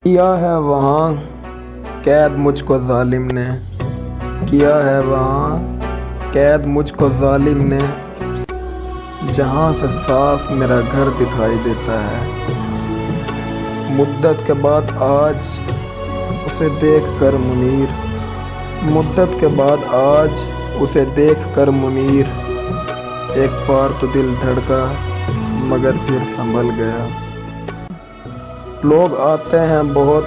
کیا ہے وہاں قید مجھ کو ظالم نے، کیا ہے وہاں قید مجھ کو ظالم نے، جہاں سے صاف میرا گھر دکھائی دیتا ہے۔ مدت کے بعد آج اسے دیکھ کر منیر، مدت کے بعد آج اسے دیکھ کر منیر، ایک بار تو دل دھڑکا مگر پھر سنبھل گیا۔ لوگ آتے ہیں بہت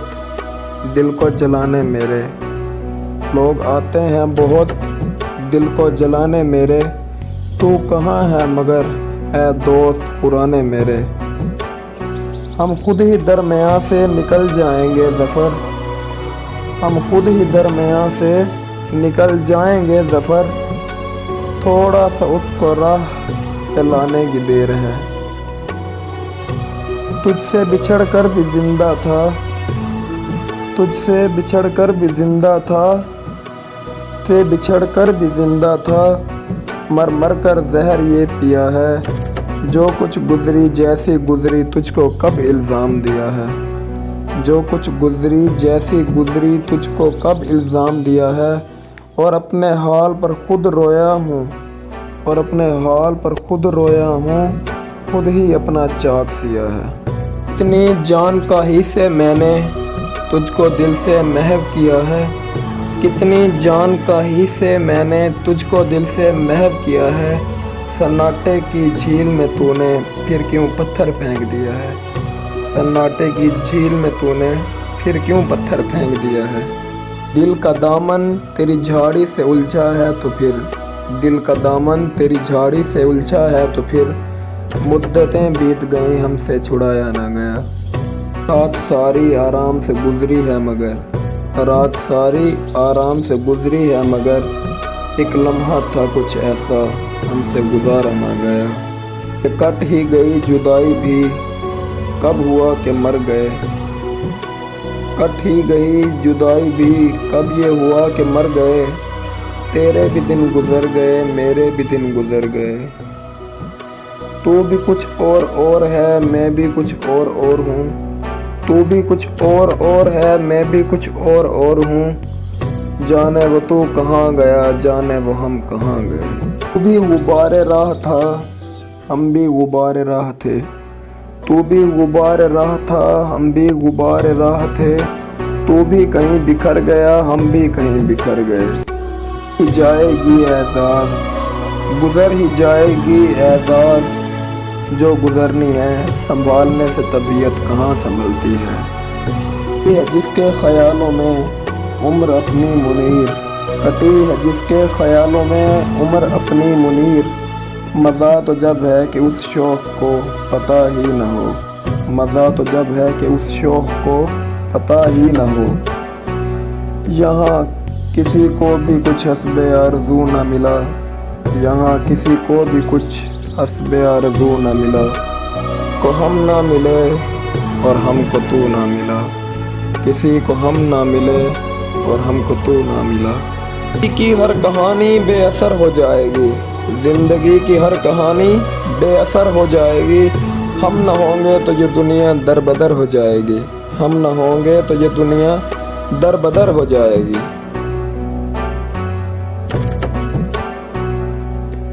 دل کو جلانے میرے، لوگ آتے ہیں بہت دل کو جلانے میرے، تو کہاں ہے مگر اے دوست پرانے میرے۔ ہم خود ہی درمیان سے نکل جائیں گے ظفر، ہم خود ہی درمیان سے نکل جائیں گے ظفر، تھوڑا سا اس کو راہ پہ لانے کی دیر ہے۔ تجھ سے بچھڑ کر بھی زندہ تھا، تجھ سے بچھڑ کر بھی زندہ تھا، سے بچھڑ کر بھی زندہ تھا، مر مر کر زہر یہ پیا ہے۔ جو کچھ گزری جیسی گزری تجھ کو کب الزام دیا ہے، جو کچھ گزری جیسی گزری تجھ کو کب الزام دیا ہے، اور اپنے حال پر خود رویا ہوں، اور اپنے حال پر خود رویا ہوں، خود ہی اپنا چاک سیا ہے۔ اتنی جان کا ہی سے میں نے تجھ کو دل سے محو کیا ہے، کتنی جان کا ہی سے میں نے تجھ کو دل سے محو کیا ہے، سناٹے کی جھیل میں تو نے پھر کیوں پتھر پھینک دیا ہے، سناٹے کی جھیل میں تو نے پھر کیوں پتھر پھینک دیا ہے۔ دل کا دامن تیری جھاڑی سے الجھا ہے تو پھر، دل کا دامن تیری جھاڑی سے الجھا ہے تو پھر، مدتیں بیت گئیں ہم سے چھڑایا نہ گیا۔ رات ساری آرام سے گزری ہے مگر، رات ساری آرام سے گزری ہے مگر، ایک لمحہ تھا کچھ ایسا ہم سے گزارا نہ گیا۔ کہ کٹ ہی گئی جدائی بھی کب ہوا کہ مر گئے، کٹ ہی گئی جدائی بھی کب یہ ہوا کہ مر گئے، تیرے بھی دن گزر گئے میرے بھی دن گزر گئے۔ تو بھی کچھ اور ہے میں بھی کچھ اور ہوں، تو بھی کچھ اور ہے میں بھی کچھ اور ہوں، جانے وہ تو کہاں گیا جانے وہ ہم کہاں گئے۔ تو بھی غبار راہ تھا ہم بھی غبار راہ تھے، تو بھی غبار راہ تھا ہم بھی غبار راہ تھے، تو بھی کہیں بکھر گیا ہم بھی کہیں بکھر گئے۔ ہی جائے گی اعزاز، گزر ہی جائے گی اعزاز، جو گزرنی ہے سنبھالنے سے طبیعت کہاں سنبھلتی ہے۔ یہ جس کے خیالوں میں عمر اپنی منیر، کٹی ہے جس کے خیالوں میں عمر اپنی منیر، مزہ تو جب ہے کہ اس شوق کو پتہ ہی نہ ہو، مزہ تو جب ہے کہ اس شوق کو پتہ ہی نہ ہو۔ یہاں کسی کو بھی کچھ حسب آرزو نہ ملا، یہاں کسی کو بھی کچھ حسب آرزو نہ ملا، کو ہم نہ ملے اور ہم کو تو نہ ملا، کسی کو ہم نہ ملے اور ہم کو تو نہ ملا۔ زندگی کی ہر کہانی بے اثر ہو جائے گی، زندگی کی ہر کہانی بے اثر ہو جائے گی، ہم نہ ہوں گے تو یہ دنیا در بدر ہو جائے گی، ہم نہ ہوں گے تو یہ دنیا در بدر ہو جائے گی۔